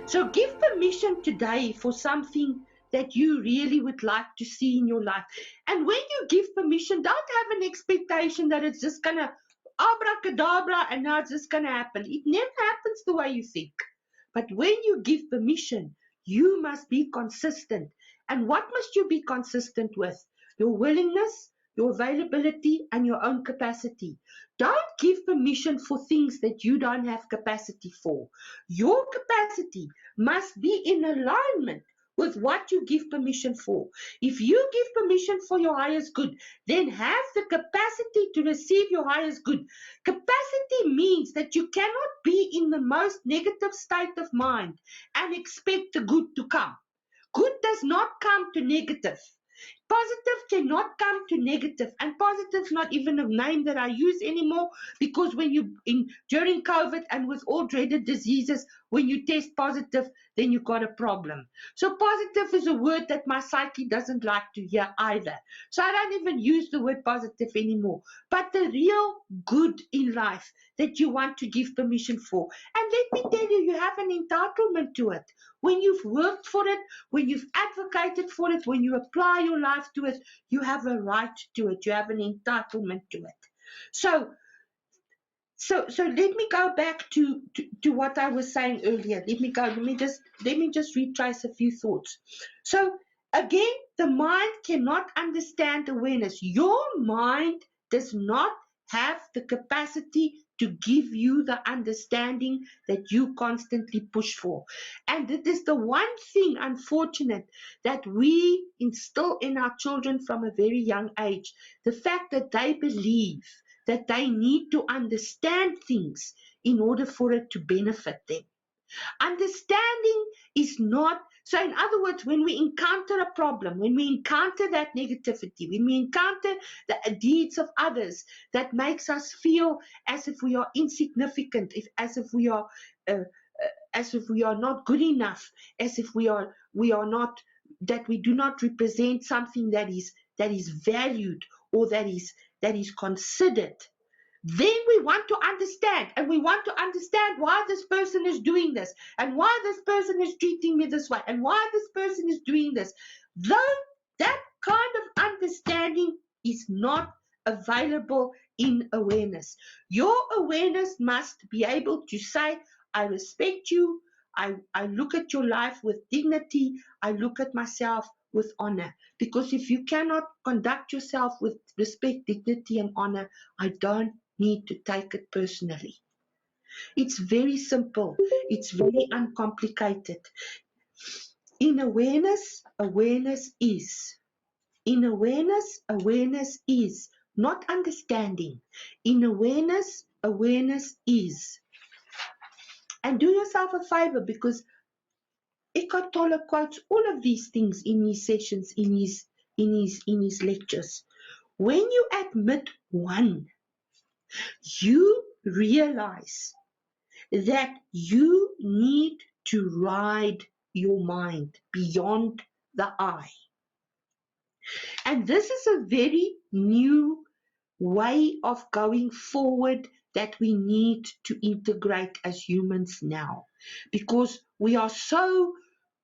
So give permission today for something that you really would like to see in your life. And when you give permission, don't have an expectation that it's just going to abracadabra and now it's just going to happen. It never happens the way you think. But when you give permission, you must be consistent. And what must you be consistent with? Your willingness, your availability, and your own capacity. Don't give permission for things that you don't have capacity for. Your capacity must be in alignment with what you give permission for. If you give permission for your highest good, then have the capacity to receive your highest good. Capacity means that you cannot be in the most negative state of mind and expect the good to come. Good does not come to negative. Positive cannot come to negative, and positive is not even a name that I use anymore, because when you during COVID and with all dreaded diseases, when you test positive, then you got a problem. So positive is a word that my psyche doesn't like to hear either. So I don't even use the word positive anymore. But the real good in life that you want to give permission for. And let me tell you, you have an entitlement to it. When you've worked for it, when you've advocated for it, when you apply your life to it, you have a right to it. You have an entitlement to it. So let me go back to what I was saying earlier. Let me just retrace a few thoughts. So again, the mind cannot understand awareness. Your mind does not have the capacity to give you the understanding that you constantly push for. And it is the one thing, unfortunate, that we instill in our children from a very young age. The fact that they believe that they need to understand things in order for it to benefit them. Understanding is not, so in other words, when we encounter a problem, when we encounter that negativity, when we encounter the deeds of others that makes us feel as if we are insignificant, as if we are not good enough, as if we are not, that we do not represent something that is valued, or that is considered, then we want to understand, and we want to understand why this person is doing this, and why this person is treating me this way, and why this person is doing this. Though that kind of understanding is not available in awareness. Your awareness must be able to say, I respect you, I look at your life with dignity, I look at myself with honor. Because if you cannot conduct yourself with respect, dignity, and honor, I don't need to take it personally. It's very simple. It's very uncomplicated. In awareness, awareness is. In awareness, awareness is. Not understanding. In awareness, awareness is. And do yourself a favor, because Eckhart Tolle quotes all of these things in his sessions, in his lectures. When you admit one, you realize that you need to ride your mind beyond the I. And this is a very new way of going forward that we need to integrate as humans now, because we are so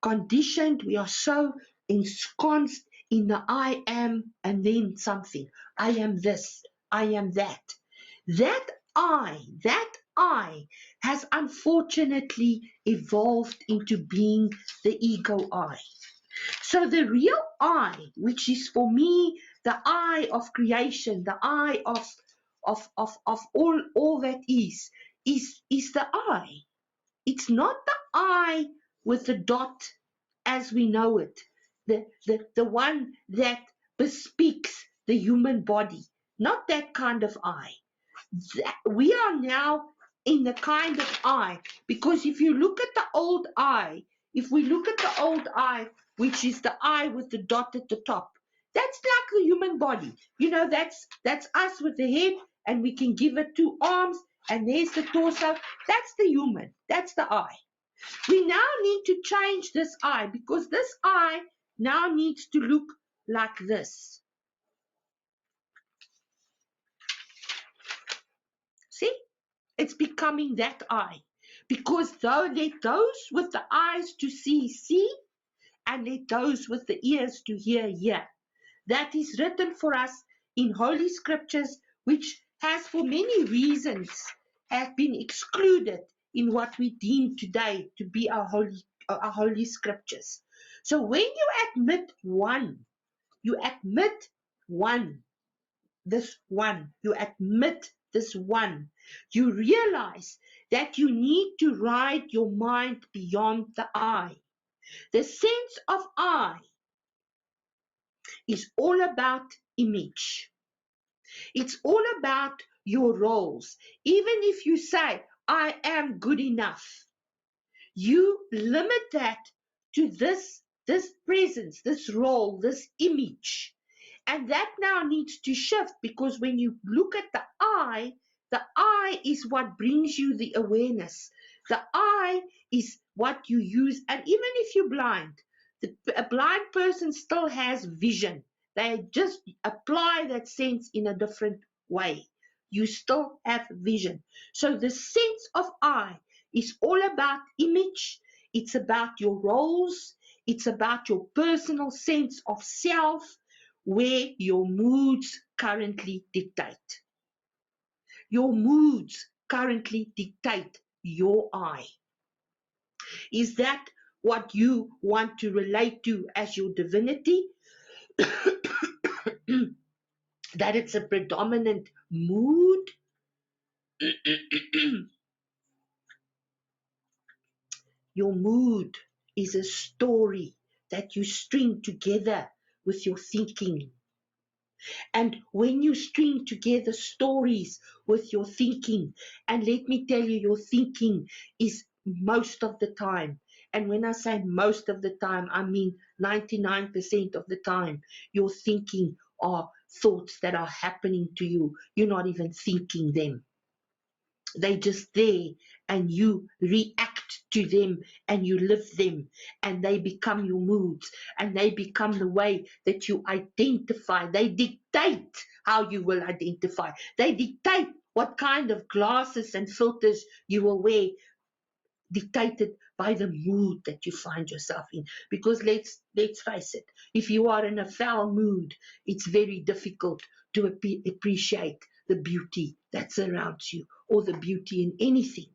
conditioned, we are so ensconced in the I am and then something. I am this, I am that. That I has unfortunately evolved into being the ego I. So the real I, which is for me the I of creation, the I of all that is the I. It's not the I with the dot as we know it, the one that bespeaks the human body, not that kind of I. We are now in the kind of I, because if you look at the old I, if we look at the old I, which is the I with the dot at the top, that's like the human body. You know, that's us with the head, and we can give it 2 arms, and there's the torso. That's the human. That's the I. We now need to change this I, because this I now needs to look like this. See? It's becoming that I. Because though let those with the eyes to see, and let those with the ears to hear. That is written for us in Holy Scriptures, which has for many reasons have been excluded in what we deem today to be our holy Scriptures. So when you admit you admit one, you admit this one, you realize that you need to ride your mind beyond the I. The sense of I is all about image. It's all about your roles. Even if you say, I am good enough, you limit that to this presence, this role, this image. And that now needs to shift, because when you look at the I is what brings you the awareness. The I is what you use. And even if you're blind, a blind person still has vision. They just apply that sense in a different way. You still have vision. So the sense of I is all about image. It's about your roles. It's about your personal sense of self, where your moods currently dictate. Your moods currently dictate your I. Is that what you want to relate to as your divinity? That it's a predominant mood? Your mood is a story that you string together with your thinking. And when you string together stories with your thinking, and let me tell you, your thinking is most of the time, and when I say most of the time, I mean 99% of the time, your thinking are thoughts that are happening to you. You're not even thinking them. They're just there, and you react to them, and you live them, and they become your moods, and they become the way that you identify. They dictate how you will identify. They dictate what kind of glasses and filters you will wear, dictated by the mood that you find yourself in. Because let's face it, if you are in a foul mood, it's very difficult to appreciate the beauty that surrounds you, or the beauty in anything.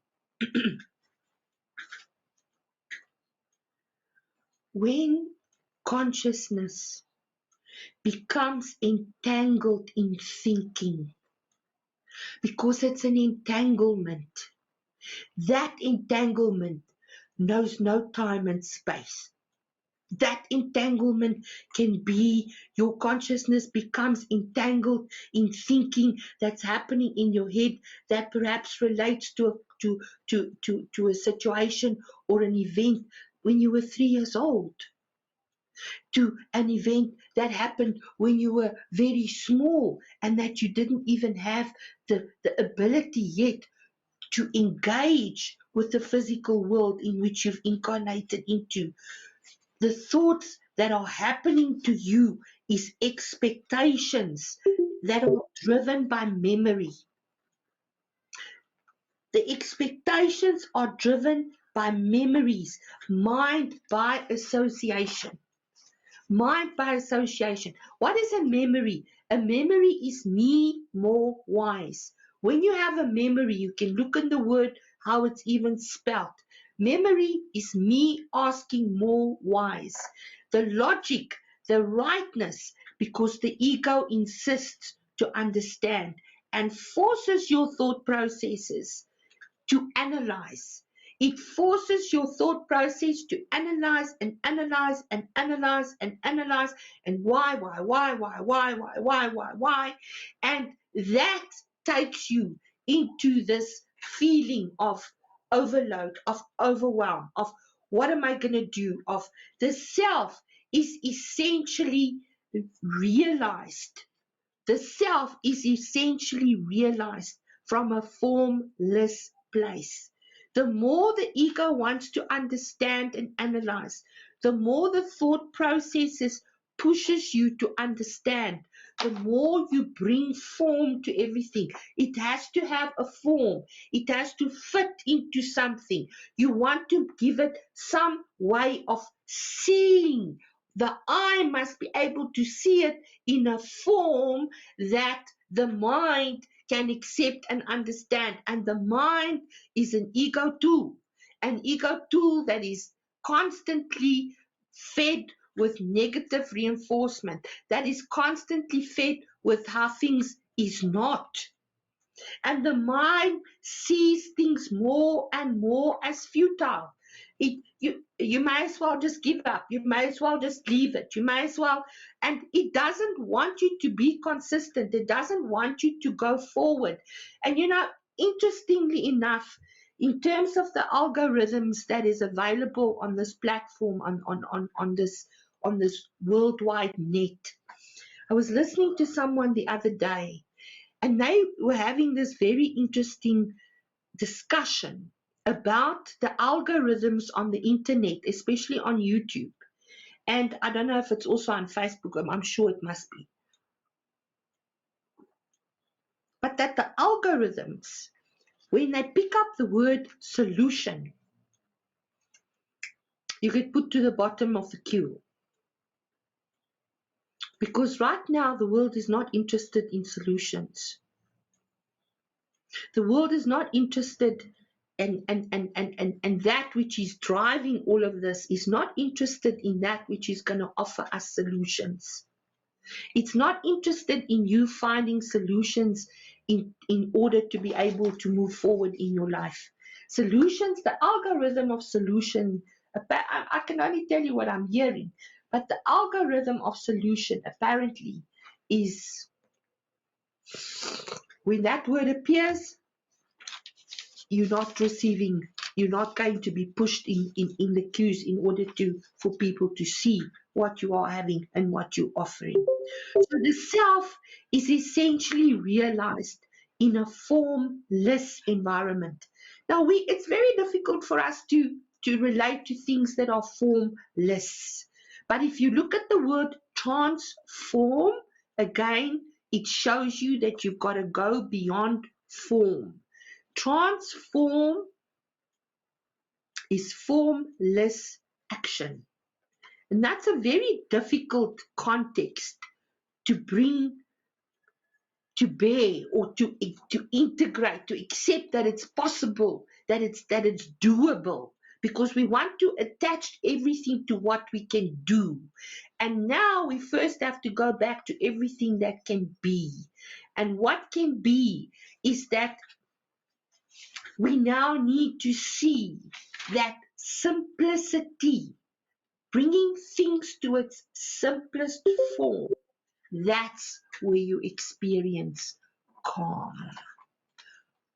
When consciousness becomes entangled in thinking, because it's an entanglement, that entanglement knows no time and space. That entanglement can be your consciousness becomes entangled in thinking that's happening in your head, that perhaps relates to a situation or an event when you were 3 years old, to an event that happened when you were very small, and that you didn't even have the ability yet to engage with the physical world in which you've incarnated into. The thoughts that are happening to you is expectations that are driven by memory. The expectations are driven by memories, mind by association. Mind by association. What is a memory? A memory is me more wise. When you have a memory, you can look in the word how it's even spelled. Memory is me asking more wise. The logic, the rightness, because the ego insists to understand and forces your thought processes to analyze. It forces your thought process to analyze and analyze and analyze and analyze, and why. And that takes you into this feeling of overload, of overwhelm, of what am I going to do? Of the self is essentially realized. The self is essentially realized from a formless place. The more the ego wants to understand and analyze, the more the thought processes pushes you to understand, the more you bring form to everything. It has to have a form. It has to fit into something. You want to give it some way of seeing. The eye must be able to see it in a form that the mind can accept and understand. And the mind is an ego tool, an ego tool that is constantly fed with negative reinforcement, that is constantly fed with how things is not. And the mind sees things more and more as futile. You may as well just give up. You may as well just leave it. You may as well. And it doesn't want you to be consistent. It doesn't want you to go forward. And interestingly enough, in terms of the algorithms that is available on this platform, on this worldwide net, I was listening to someone the other day, and they were having this very interesting discussion about the algorithms on the internet, especially on YouTube. And I don't know if it's also on Facebook. I'm sure it must be. But that the algorithms, when they pick up the word solution, you get put to the bottom of the queue. Because right now the world is not interested in solutions. The world is not interested, and that which is driving all of this is not interested in that which is going to offer us solutions. It's not interested in you finding solutions in order to be able to move forward in your life. Solutions, the algorithm of solution, I can only tell you what I'm hearing, but the algorithm of solution apparently is, when that word appears, you're not receiving, you're not going to be pushed in the queues in order for people to see what you are having and what you're offering. So the self is essentially realized in a formless environment. Now it's very difficult for us to relate to things that are formless. But if you look at the word transform, again, it shows you that you've got to go beyond form. Transform is formless action. And that's a very difficult context to bring to bear, or to integrate, to accept that it's possible, that it's doable, because we want to attach everything to what we can do. And now we first have to go back to everything that can be. And what can be is that we now need to see that simplicity, bringing things to its simplest form, that's where you experience calm.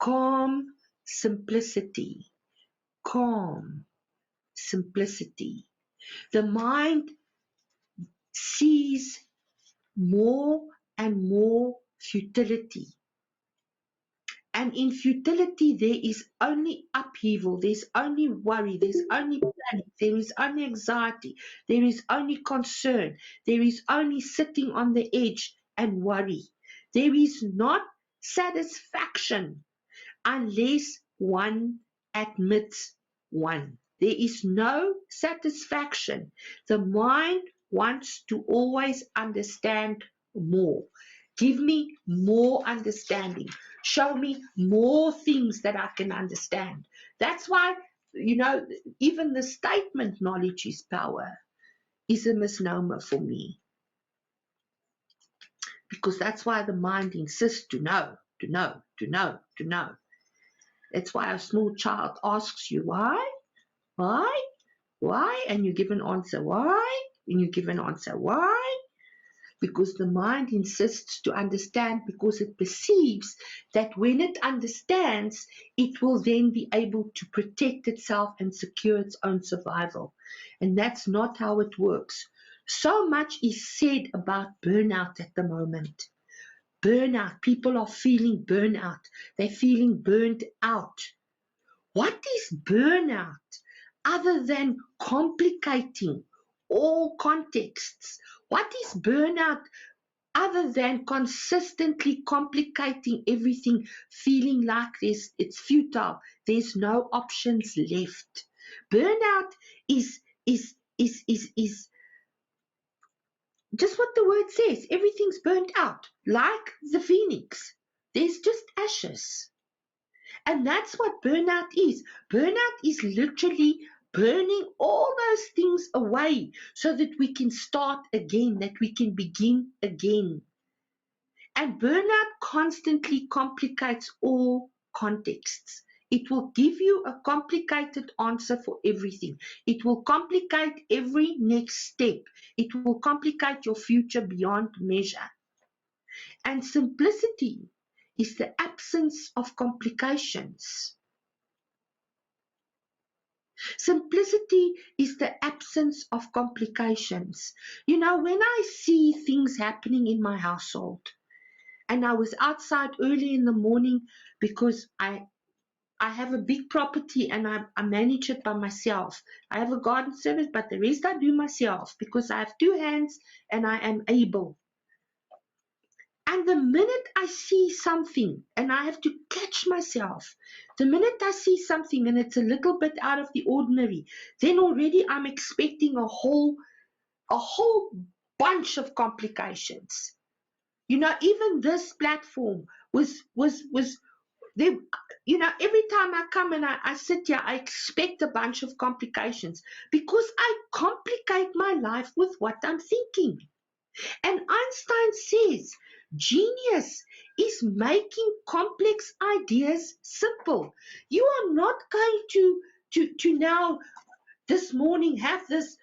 Calm, simplicity. Calm, simplicity. The mind sees more and more futility. And in futility, there is only upheaval, there's only worry, there's only panic, there is only anxiety, there is only concern, there is only sitting on the edge and worry. There is not satisfaction unless one admits one. There is no satisfaction. The mind wants to always understand more. Give me more understanding. Show me more things that I can understand. That's why, even the statement knowledge is power is a misnomer for me. Because that's why the mind insists to know, to know, to know, to know. That's why a small child asks you, why? Why? Why? And you give an answer, why? And you give an answer, why? Because the mind insists to understand, because it perceives that when it understands, it will then be able to protect itself and secure its own survival. And that's not how it works. So much is said about burnout at the moment. Burnout. People are feeling burnout. They're feeling burnt out. What is burnout other than complicating all contexts? What is burnout other than consistently complicating everything, feeling like it's futile. There's no options left. Burnout is just what the word says. Everything's burnt out, like the phoenix. There's just ashes. And that's what burnout is. Burnout is literally burning all those things away so that we can start again, that we can begin again. And burnout constantly complicates all contexts. It will give you a complicated answer for everything. It will complicate every next step. It will complicate your future beyond measure. And simplicity is the absence of complications. Simplicity is the absence of complications. You know, when I see things happening in my household, and I was outside early in the morning because I have a big property and I manage it by myself. I have a garden service, but the rest I do myself because I have two hands and I am able. And the minute I see something, and I have to catch myself, the minute I see something and it's a little bit out of the ordinary, then already I'm expecting a whole bunch of complications. You know, even this platform was there. You know, every time I come and I sit here, I expect a bunch of complications because I complicate my life with what I'm thinking. And Einstein says genius is making complex ideas simple. You are not going to now this morning have this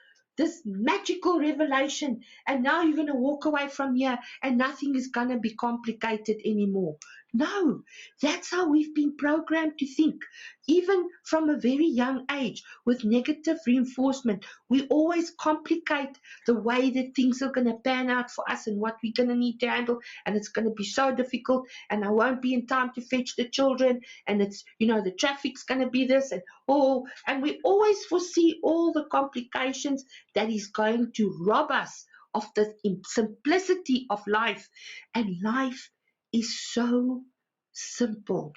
magical revelation, and now you're going to walk away from here and nothing is going to be complicated anymore. No, that's how we've been programmed to think. Even from a very young age, with negative reinforcement, we always complicate the way that things are going to pan out for us and what we're going to need to handle, and it's going to be so difficult, and I won't be in time to fetch the children, and it's, you know, the traffic's going to be this, and we always foresee all the complications that is going to rob us of the simplicity of life. And life is so simple.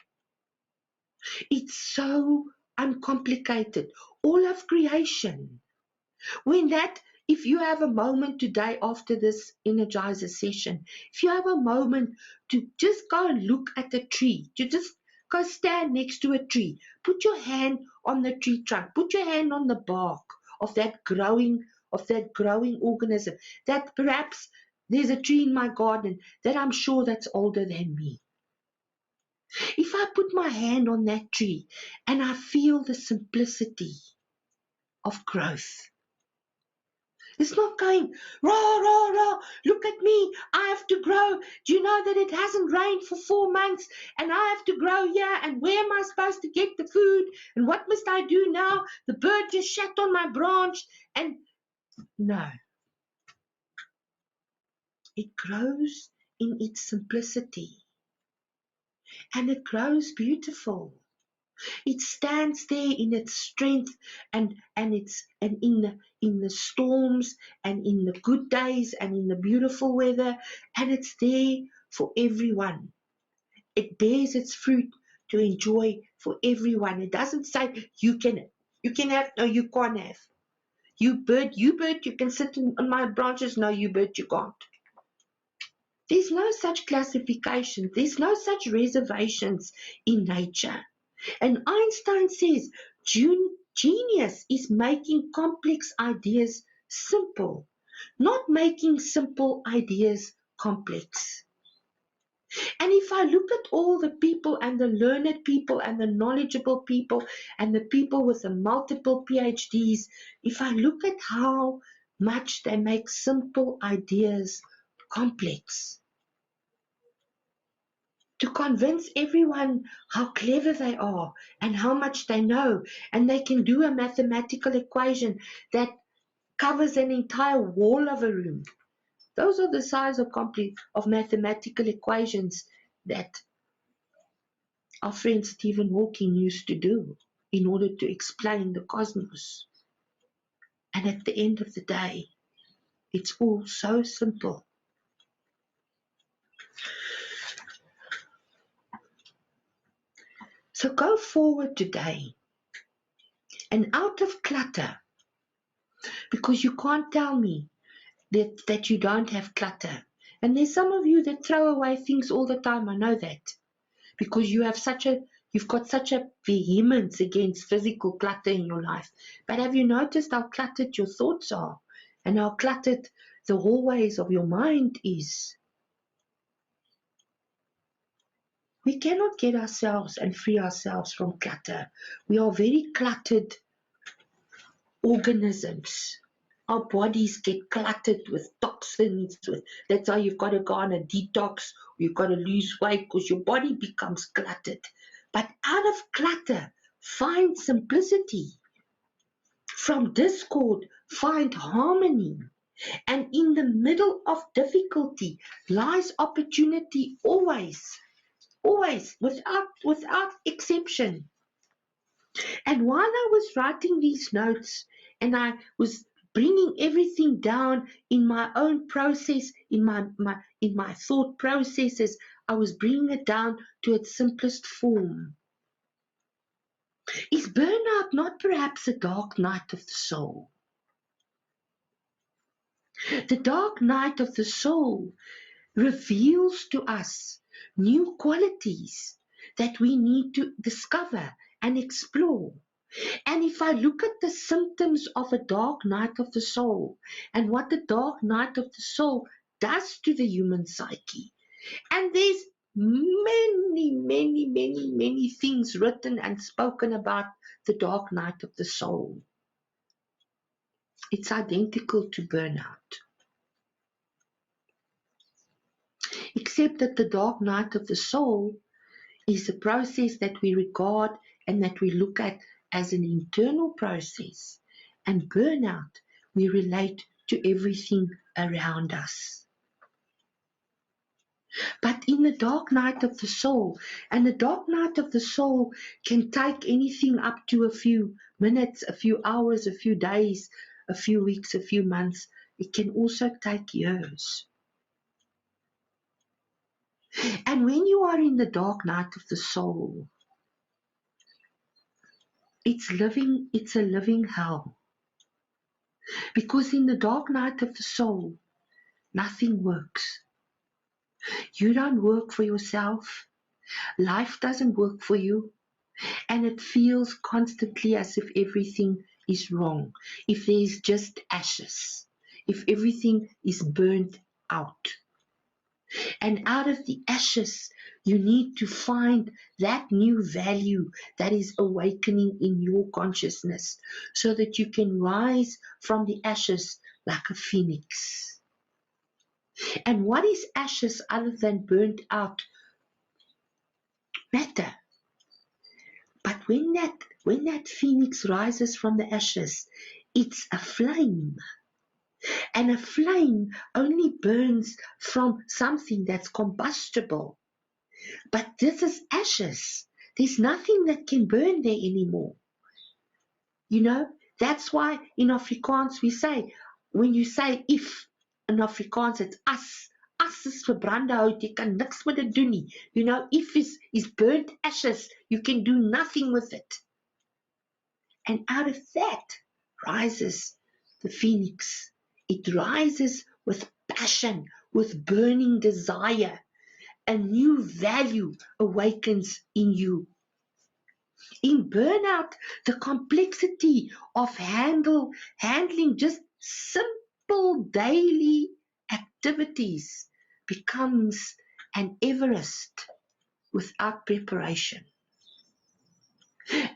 It's so uncomplicated. All of creation. If you have a moment today after this Energizer session, if you have a moment to just go and look at a tree, to just go stand next to a tree, put your hand on the tree trunk, put your hand on the bark of that growing organism, that perhaps there's a tree in my garden that I'm sure that's older than me. If I put my hand on that tree and I feel the simplicity of growth, it's not going, rah, rah, rah, look at me, I have to grow. Do you know that it hasn't rained for 4 months and I have to grow here, and where am I supposed to get the food, and what must I do now? The bird just shat on my branch. And no, it grows in its simplicity and it grows beautiful. It stands there in its strength and in the storms and in the good days and in the beautiful weather, and it's there for everyone. It bears its fruit to enjoy for everyone. It doesn't say you can have, no, you can't have. You bird, you can sit on my branches. No, you bird, you can't. There's no such classification. There's no such reservations in nature. And Einstein says genius is making complex ideas simple, not making simple ideas complex. And if I look at all the people and the learned people and the knowledgeable people and the people with the multiple PhDs, if I look at how much they make simple ideas complex, to convince everyone how clever they are and how much they know, and they can do a mathematical equation that covers an entire wall of a room. Those are the size of mathematical equations that our friend Stephen Hawking used to do in order to explain the cosmos. And at the end of the day, it's all so simple. So go forward today and out of clutter, because you can't tell me that you don't have clutter. And there's some of you that throw away things all the time. I know that, because you've got such a vehemence against physical clutter in your life. But have you noticed how cluttered your thoughts are and how cluttered the hallways of your mind is? We cannot get ourselves and free ourselves from clutter. We are very cluttered organisms. Our bodies get cluttered with toxins. That's why you've got to go on a detox. You've got to lose weight because your body becomes cluttered. But out of clutter, find simplicity. From discord, find harmony. And in the middle of difficulty lies opportunity always. Always, without exception. And while I was writing these notes and I was bringing everything down in my own process, in my thought processes, I was bringing it down to its simplest form. Is burnout not perhaps a dark night of the soul? The dark night of the soul reveals to us new qualities that we need to discover and explore. And if I look at the symptoms of a dark night of the soul and what the dark night of the soul does to the human psyche, and there's many things written and spoken about the dark night of the soul. It's identical to burnout. Except that the dark night of the soul is a process that we regard and that we look at as an internal process. And burnout, we relate to everything around us. But in the dark night of the soul, and the dark night of the soul can take anything up to a few minutes, a few hours, a few days, a few weeks, a few months. It can also take years. And when you are in the dark night of the soul, it's a living hell. Because in the dark night of the soul, nothing works. You don't work for yourself. Life doesn't work for you. And it feels constantly as if everything is wrong. If there's just ashes. If everything is burnt out. And out of the ashes, you need to find that new value that is awakening in your consciousness so that you can rise from the ashes like a phoenix. And what is ashes other than burnt out matter? But when that phoenix rises from the ashes, it's a flame. And a flame only burns from something that's combustible. But this is ashes. There's nothing that can burn there anymore. You know, that's why in Afrikaans we say, when you say if, in Afrikaans it's as. As is verbrande hout, jy kan niks met dit doen nie. You know, if is burnt ashes, you can do nothing with it. And out of that rises the phoenix. It rises with passion, with burning desire. A new value awakens in you. In burnout, the complexity of handling just simple daily activities becomes an Everest without preparation.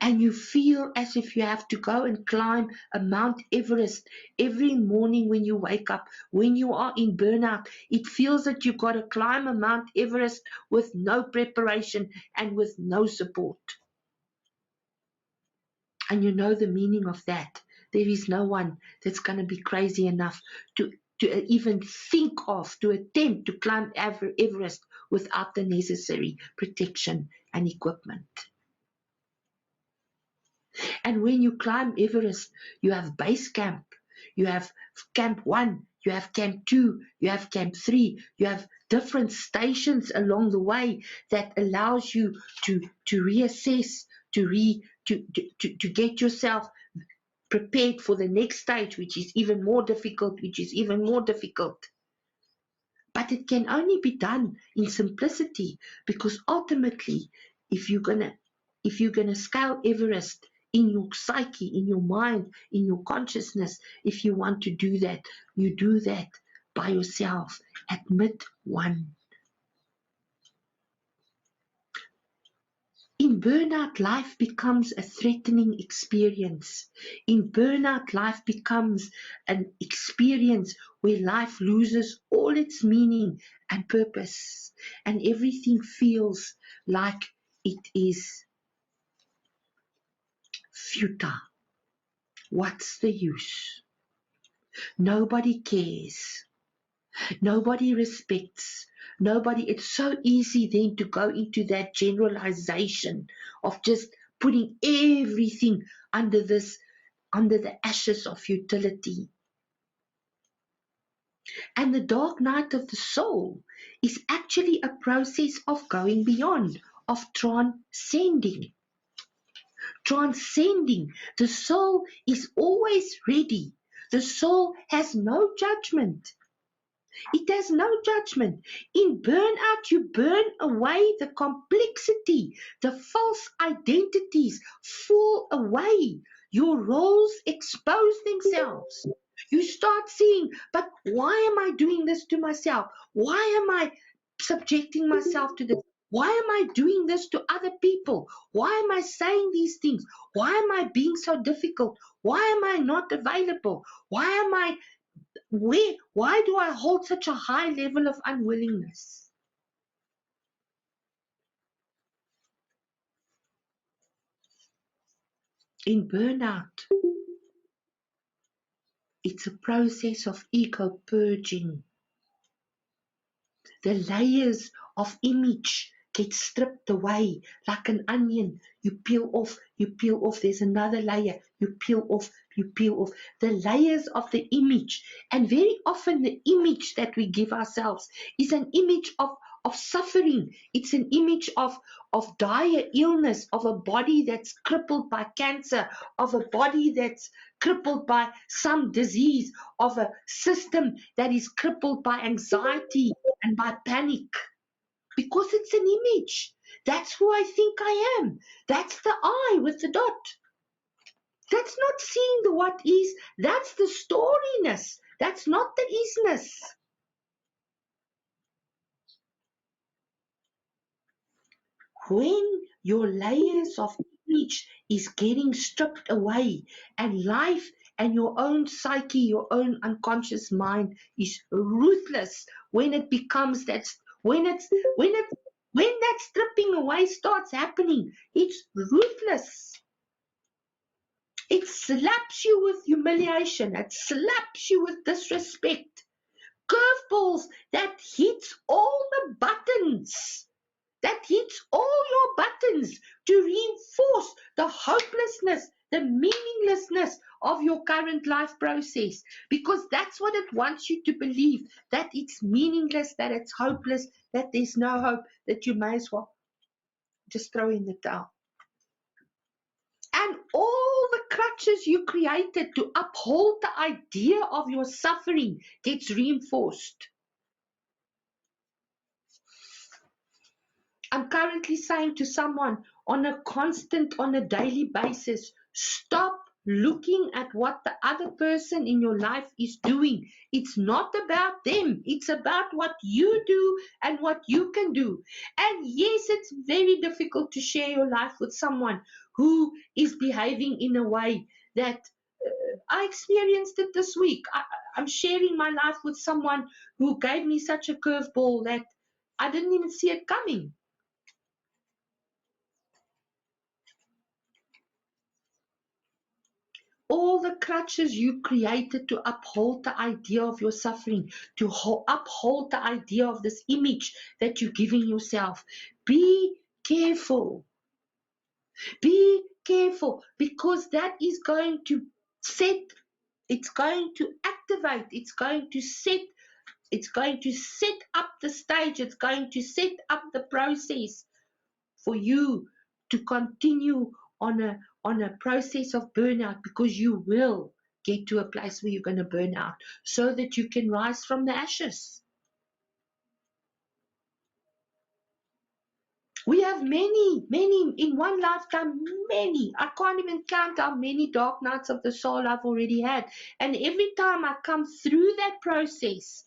And you feel as if you have to go and climb a Mount Everest every morning when you wake up. When you are in burnout, it feels that you've got to climb a Mount Everest with no preparation and with no support. And you know the meaning of that. There is no one that's going to be crazy enough to even think of, to attempt to climb Everest without the necessary protection and equipment. And when you climb Everest, you have base camp, you have camp 1, you have camp 2, you have camp 3, you have different stations along the way that allows you to reassess, to get yourself prepared for the next stage, which is even more difficult, But it can only be done in simplicity, because ultimately, if you're gonna scale Everest in your psyche, in your mind, in your consciousness, if you want to do that, you do that by yourself. Admit one. In burnout, life becomes a threatening experience. In burnout, life becomes an experience where life loses all its meaning and purpose, and everything feels like it is futile. What's the use? Nobody cares. Nobody respects. Nobody. It's so easy then to go into that generalization of just putting everything under the ashes of futility. And the dark night of the soul is actually a process of going beyond, of transcending. Transcending. The soul is always ready. The soul has no judgment. It has no judgment. In burnout, you burn away the complexity. The false identities fall away. Your roles expose themselves. You start seeing, but why am I doing this to myself? Why am I subjecting myself to this? Why am I doing this to other people? Why am I saying these things? Why am I being so difficult? Why am I not available? Why do I hold such a high level of unwillingness? In burnout, it's a process of ego purging. The layers of image get stripped away like an onion. You peel off, there's another layer, you peel off. The layers of the image. And very often the image that we give ourselves is an image of suffering. It's an image of dire illness, of a body that's crippled by cancer, of a body that's crippled by some disease, of a system that is crippled by anxiety and by panic. Because it's an image. That's who I think I am. That's the I with the dot. That's not seeing the what is. That's the storiness. That's not the isness. When your layers of image is getting stripped away, and life and your own psyche, your own unconscious mind is ruthless, when it becomes that, when that stripping away starts happening, it's ruthless. It slaps you with humiliation. It slaps you with disrespect. Curveballs that hits all the buttons. That hits all your buttons to reinforce the hopelessness, the meaninglessness of your current life process. Because that's what it wants you to believe, that it's meaningless, that it's hopeless, that there's no hope, that you may as well just throw in the towel. And all the crutches you created to uphold the idea of your suffering gets reinforced. I'm currently saying to someone on a daily basis, stop looking at what the other person in your life is doing. It's not about them. It's about what you do and what you can do. And yes, it's very difficult to share your life with someone who is behaving in a way that I experienced it this week. I'm sharing my life with someone who gave me such a curveball that I didn't even see it coming. All the crutches you created to uphold the idea of your suffering, to uphold the idea of this image that you're giving yourself. Be careful. Be careful, because that is going to activate, it's going to set up the stage, it's going to set up the process for you to continue on a process of burnout, because you will get to a place where you're going to burn out so that you can rise from the ashes. We have many in one lifetime, many. I can't even count how many dark nights of the soul I've already had. And every time I come through that process,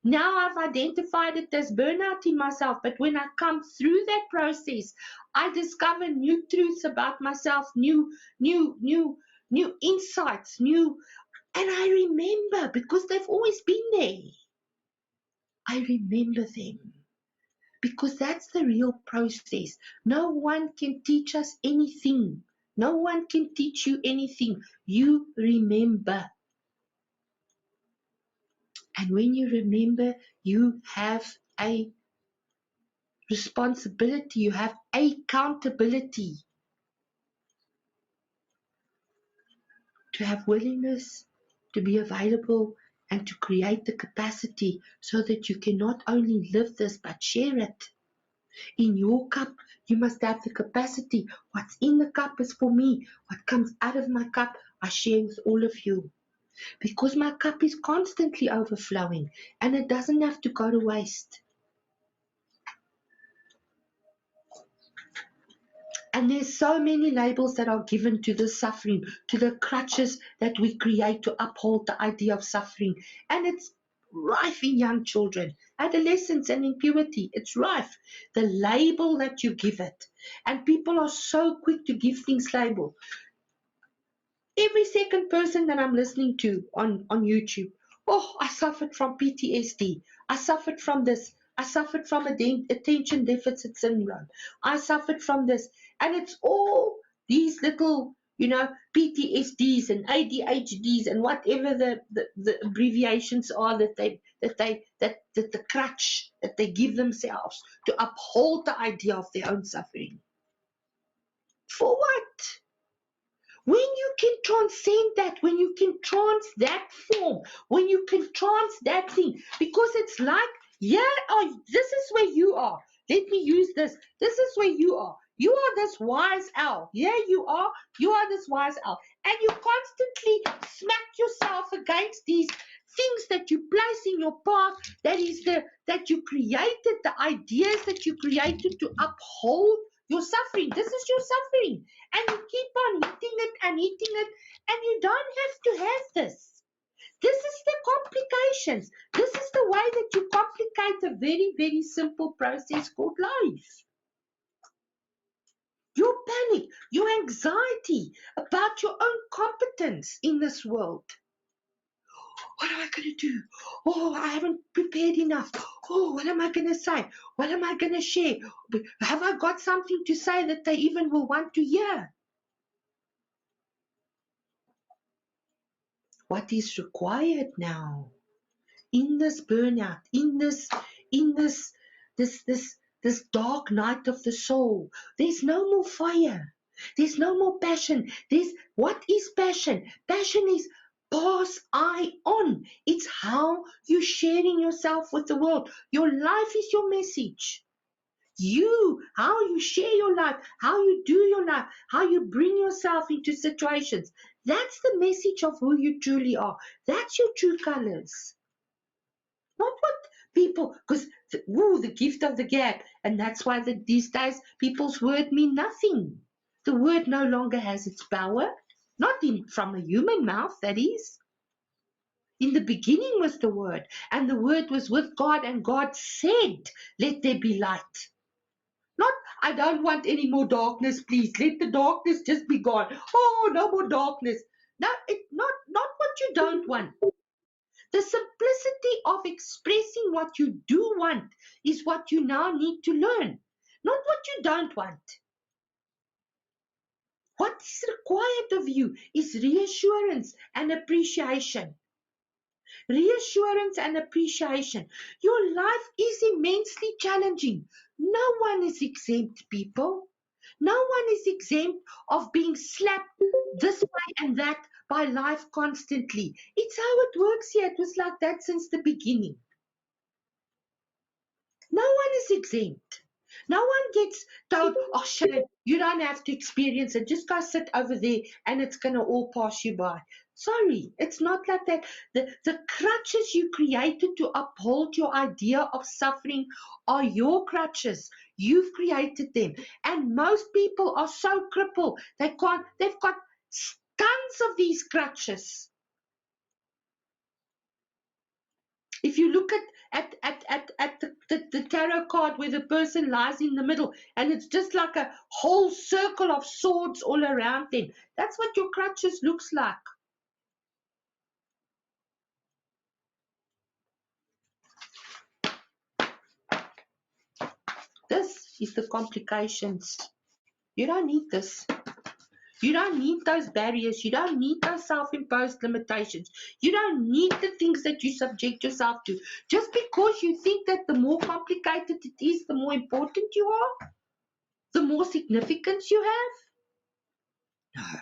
now I've identified it as burnout in myself. But when I come through that process, I discover new truths about myself, new insights, and I remember, because they've always been there. I remember them. Because that's the real process. No one can teach us anything. No one can teach you anything. You remember. And when you remember, you have a responsibility. You have accountability. To have willingness, to be available, and to create the capacity so that you can not only live this but share it. In your cup, you must have the capacity. What's in the cup is for me. What comes out of my cup, I share with all of you. Because my cup is constantly overflowing and it doesn't have to go to waste. And there's so many labels that are given to the suffering, to the crutches that we create to uphold the idea of suffering. And it's rife in young children, adolescents, and in puberty. It's rife. The label that you give it. And people are so quick to give things label. Every second person that I'm listening to on YouTube, oh, I suffered from PTSD. I suffered from this. I suffered from attention deficit syndrome. I suffered from this. And it's all these little, PTSDs and ADHDs and whatever the abbreviations are that the crutch that they give themselves to uphold the idea of their own suffering. For what? When you can transcend that, when you can trans that form, when you can trans that thing, because it's like, this is where you are. Let me use this. This is where you are. You are this wise owl. Yeah, you are. You are this wise owl. And you constantly smack yourself against these things that you place in your path, that you created, the ideas that you created to uphold your suffering. This is your suffering. And you keep on eating it, and you don't have to have this. This is the complications. This is the way that you complicate a very, very simple process called life. Your panic, your anxiety about your own competence in this world. What am I going to do? Oh, I haven't prepared enough. Oh, what am I going to say? What am I going to share? Have I got something to say that they even will want to hear? What is required now in this burnout, in this dark night of the soul? There's no more fire. There's no more passion. What is passion? Passion is pass I on. It's how you're sharing yourself with the world. Your life is your message. How you share your life, how you do your life, how you bring yourself into situations. That's the message of who you truly are. That's your true colors. Not what people, because the gift of the gap. And that's why these days people's word mean nothing. The word no longer has its power. Not from a human mouth, that is. In the beginning was the word, and the word was with God, and God said, let there be light. Not, I don't want any more darkness, please. Let the darkness just be gone. Oh, no more darkness. No, not what you don't want. The simplicity of expressing what you do want is what you now need to learn. Not what you don't want. What is required of you is reassurance and appreciation. Reassurance and appreciation. Your life is immensely challenging. No one is exempt, people. No one is exempt of being slapped this way and that by life constantly. It's how it works here. It was like that since the beginning. No one is exempt. No one gets told, oh, shit, you don't have to experience it. Just go sit over there and it's going to all pass you by. Sorry, it's not like that. The crutches you created to uphold your idea of suffering are your crutches. You've created them. And most people are so crippled. They've got tons of these crutches. If you look at the tarot card where the person lies in the middle and it's just like a whole circle of swords all around them, that's what your crutches looks like. This is the complications. You don't need this. You don't need those barriers. You don't need those self-imposed limitations. You don't need the things that you subject yourself to. Just because you think that the more complicated it is, the more important you are, the more significance you have. No.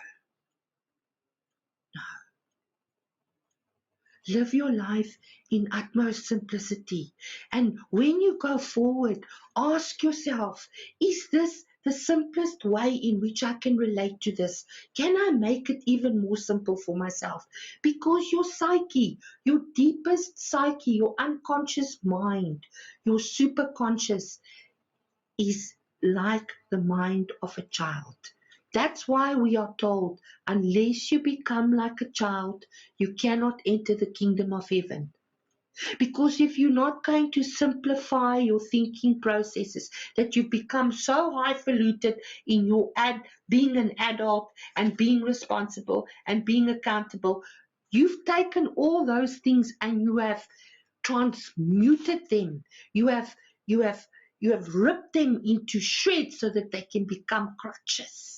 Live your life in utmost simplicity. And when you go forward, ask yourself, is this the simplest way in which I can relate to this? Can I make it even more simple for myself? Because your psyche, your deepest psyche, your unconscious mind, your superconscious is like the mind of a child. That's why we are told, unless you become like a child, you cannot enter the kingdom of heaven. Because if you're not going to simplify your thinking processes, that you become so highfalutin in your being an adult and being responsible and being accountable, you've taken all those things and you have transmuted them. You have you have you have ripped them into shreds so that they can become crutches.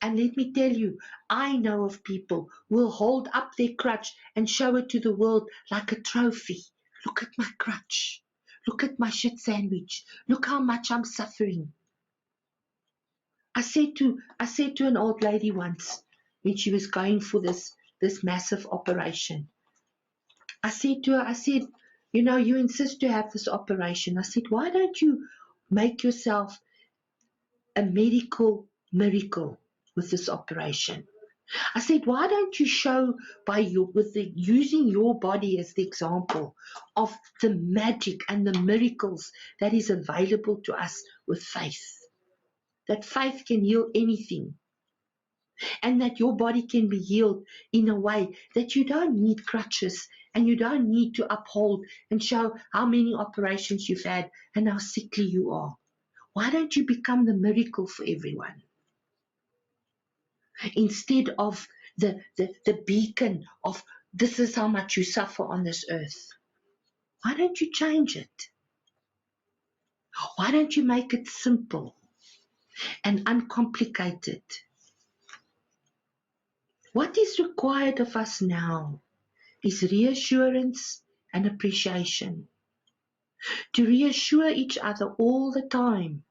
And let me tell you, I know of people who will hold up their crutch and show it to the world like a trophy. Look at my crutch. Look at my shit sandwich. Look how much I'm suffering. I said to an old lady once when she was going for this massive operation. I said to her, you know, you insist to have this operation. I said, why don't you make yourself a medical miracle with this operation? I said, why don't you show using your body as the example of the magic and the miracles that is available to us with faith? That faith can heal anything. And that your body can be healed in a way that you don't need crutches and you don't need to uphold and show how many operations you've had and how sickly you are. Why don't you become the miracle for everyone? Instead of the beacon of this is how much you suffer on this earth. Why don't you change it? Why don't you make it simple and uncomplicated? What is required of us now is reassurance and appreciation. To reassure each other all the time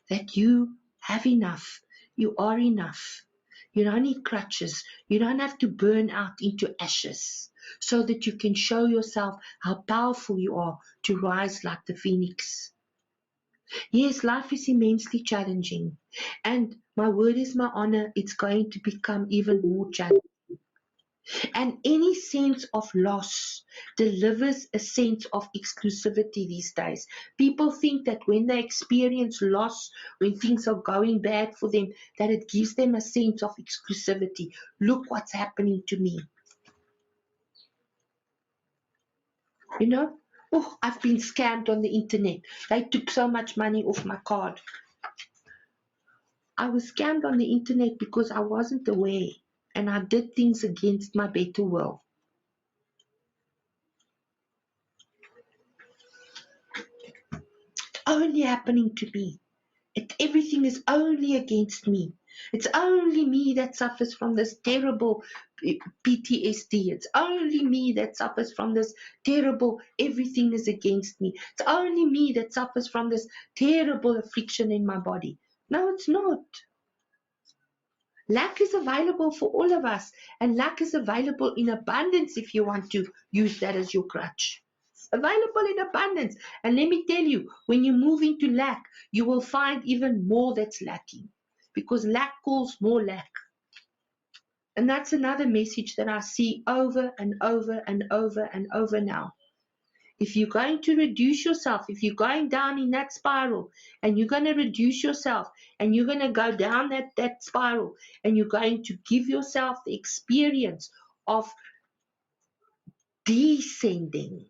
that you have enough, you are enough. You don't need crutches. You don't have to burn out into ashes so that you can show yourself how powerful you are to rise like the phoenix. Yes, life is immensely challenging. And my word is my honor, it's going to become even more challenging. And any sense of loss delivers a sense of exclusivity these days. People think that when they experience loss, when things are going bad for them, that it gives them a sense of exclusivity. Look what's happening to me. You know? Oh, I've been scammed on the internet. They took so much money off my card. I was scammed on the internet because I wasn't aware and I did things against my better will. Only happening to me. Everything is only against me. It's only me that suffers from this terrible PTSD. It's only me that suffers from this terrible, everything is against me. It's only me that suffers from this terrible affliction in my body. No, it's not. Lack is available for all of us, and lack is available in abundance if you want to use that as your crutch. It's available in abundance. And let me tell you, when you move into lack, you will find even more that's lacking, because lack calls more lack. And that's another message that I see over and over and over and over now. If you're going to reduce yourself, if you're going down in that spiral and you're going to reduce yourself and you're going to go down that spiral and you're going to give yourself the experience of descending,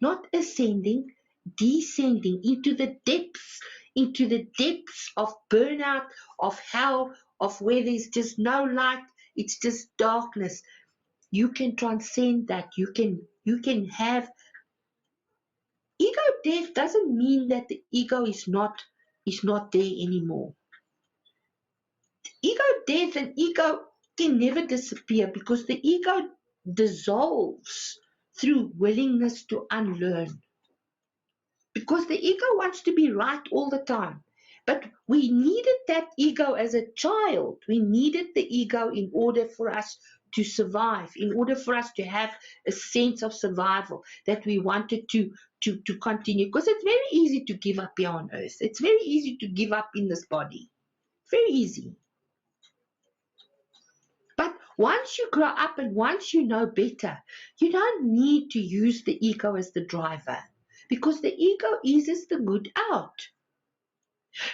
not ascending, descending into the depths of burnout, of hell, of where there's just no light, it's just darkness. You can transcend that. You can have ego death. Doesn't mean that the ego is not there anymore. Ego death and ego can never disappear, because the ego dissolves through willingness to unlearn. Because the ego wants to be right all the time. But we needed that ego as a child. We needed the ego in order for us to survive, in order for us to have a sense of survival, that we wanted to continue. Because it's very easy to give up here on earth. It's very easy to give up in this body. Very easy. But once you grow up and once you know better, you don't need to use the ego as the driver, because the ego eases the good out.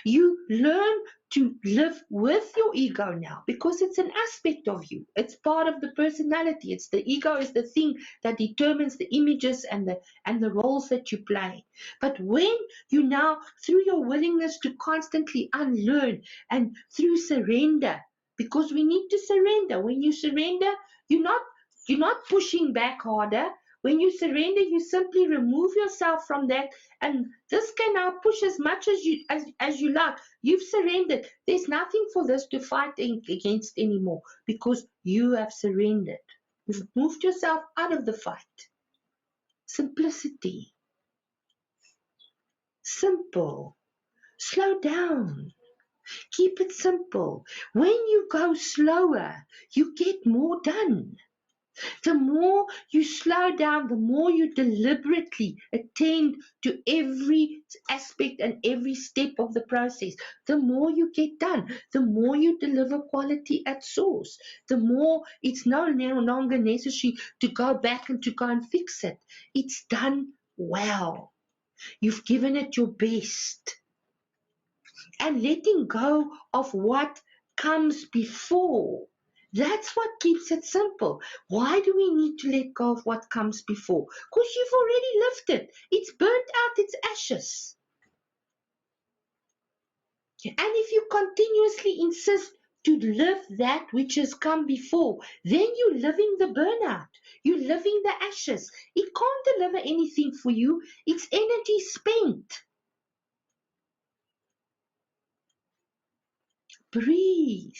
You learn to live with your ego now, because it's an aspect of you. It's part of the personality. It's the ego is the thing that determines the images and the roles that you play. But when you now, through your willingness to constantly unlearn and through surrender, because we need to surrender. When you surrender, you're not pushing back harder. When you surrender, you simply remove yourself from that, and this can now push as much as you like. You've surrendered. There's nothing for this to fight against anymore, because you have surrendered. You've moved yourself out of the fight. Simplicity. Simple. Slow down. Keep it simple. When you go slower, you get more done. The more you slow down, the more you deliberately attend to every aspect and every step of the process, the more you get done, the more you deliver quality at source, the more it's no longer necessary to go back and to go and fix it. It's done well. You've given it your best. And letting go of what comes before. That's what keeps it simple. Why do we need to let go of what comes before? Because you've already lived it. It's burnt out, it's ashes. And if you continuously insist to live that which has come before, then you're living the burnout. You're living the ashes. It can't deliver anything for you. It's energy spent. Breathe.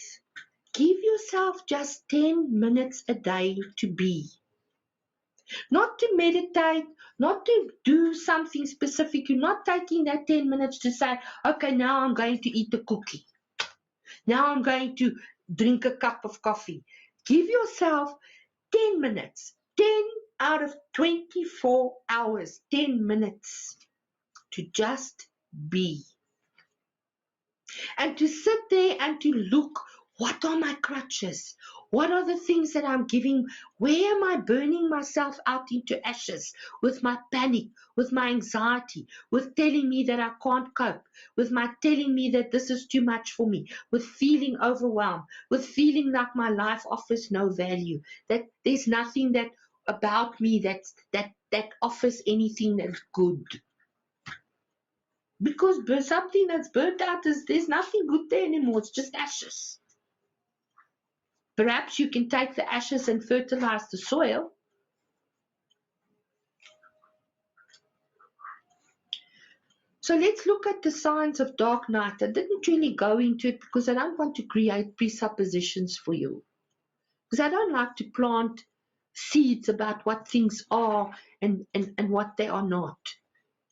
Give yourself just 10 minutes a day to be. Not to meditate, not to do something specific. You're not taking that 10 minutes to say, okay, now I'm going to eat a cookie. Now I'm going to drink a cup of coffee. Give yourself 10 minutes. 10 out of 24 hours. 10 minutes to just be. And to sit there and to look, what are my crutches? What are the things that I'm giving? Where am I burning myself out into ashes with my panic, with my anxiety, with telling me that I can't cope, with my telling me that this is too much for me, with feeling overwhelmed, with feeling like my life offers no value, that there's nothing that about me that offers anything that's good. Because something that's burnt out there's nothing good there anymore. It's just ashes. Perhaps you can take the ashes and fertilize the soil. So let's look at the signs of dark night. I didn't really go into it because I don't want to create presuppositions for you. Because I don't like to plant seeds about what things are and what they are not.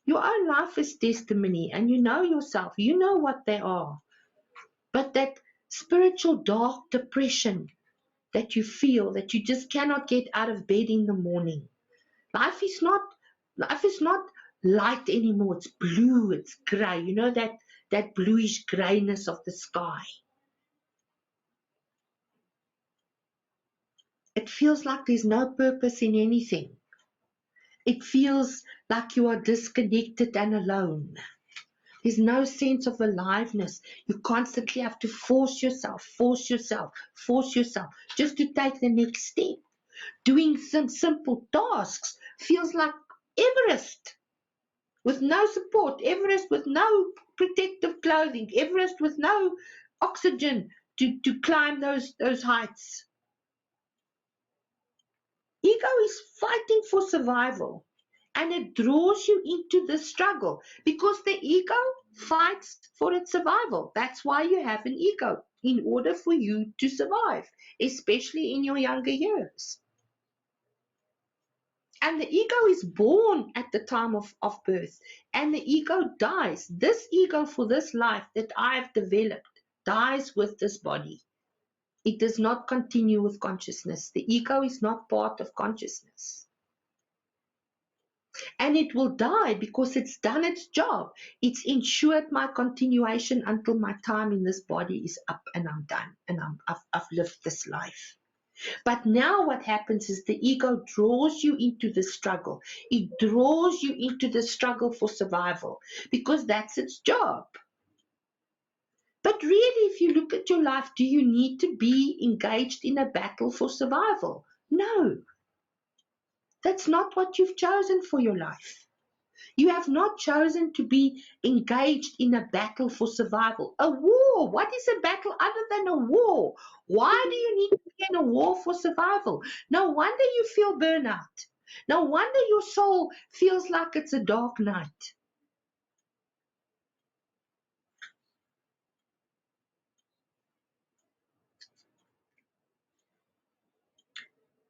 Your own life is testimony, and you know yourself, you know what they are. But that spiritual dark depression that you feel, that you just cannot get out of bed in the morning. Life is not light anymore. It's blue, it's grey. You know that bluish greyness of the sky. It feels like there's no purpose in anything. It feels like you are disconnected and alone. There's no sense of aliveness. You constantly have to force yourself just to take the next step. Doing some simple tasks feels like Everest with no support, Everest with no protective clothing, Everest with no oxygen to climb those heights. Ego is fighting for survival, and it draws you into the struggle because the ego fights for its survival. That's why you have an ego, in order for you to survive, especially in your younger years. And the ego is born at the time of birth, and the ego dies. This ego for this life that I've developed dies with this body. It does not continue with consciousness. The ego is not part of consciousness. And it will die because it's done its job. It's ensured my continuation until my time in this body is up and I'm done and I've lived this life. But now what happens is the ego draws you into the struggle. It draws you into the struggle for survival because that's its job. But really, if you look at your life, do you need to be engaged in a battle for survival? No. That's not what you've chosen for your life. You have not chosen to be engaged in a battle for survival. A war. What is a battle other than a war? Why do you need to be in a war for survival? No wonder you feel burnout. No wonder your soul feels like it's a dark night.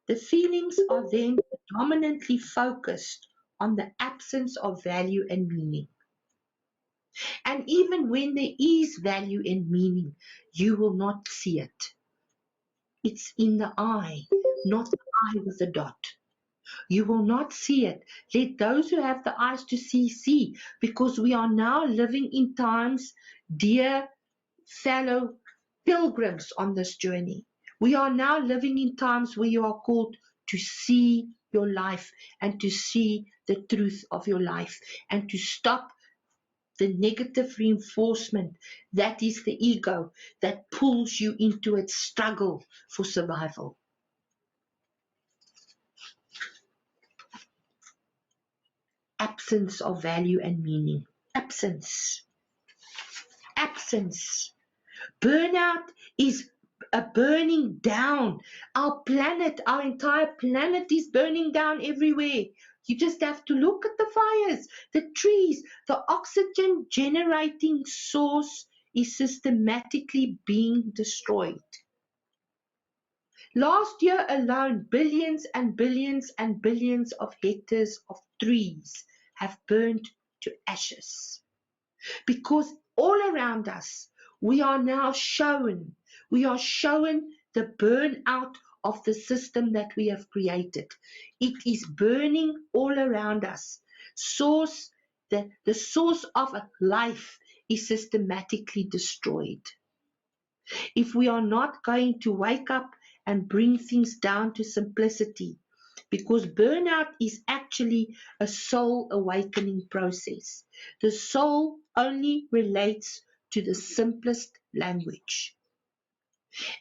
The feelings are then predominantly focused on the absence of value and meaning. And even when there is value and meaning, you will not see it. It's in the eye, not the eye with a dot. You will not see it. Let those who have the eyes to see, because we are now living in times, dear fellow pilgrims on this journey. We are now living in times where you are called to see your life and to see the truth of your life and to stop the negative reinforcement that is the ego that pulls you into its struggle for survival. Absence of value and meaning. Absence. Burnout is a burning down. Our planet, our entire planet is burning down everywhere. You just have to look at the fires, the trees, the oxygen generating source is systematically being destroyed. Last year alone, billions and billions and billions of hectares of trees have burned to ashes. Because all around us, we are shown the burnout of the system that we have created. It is burning all around us. The source of life is systematically destroyed. If we are not going to wake up and bring things down to simplicity, because burnout is actually a soul awakening process. The soul only relates to the simplest language.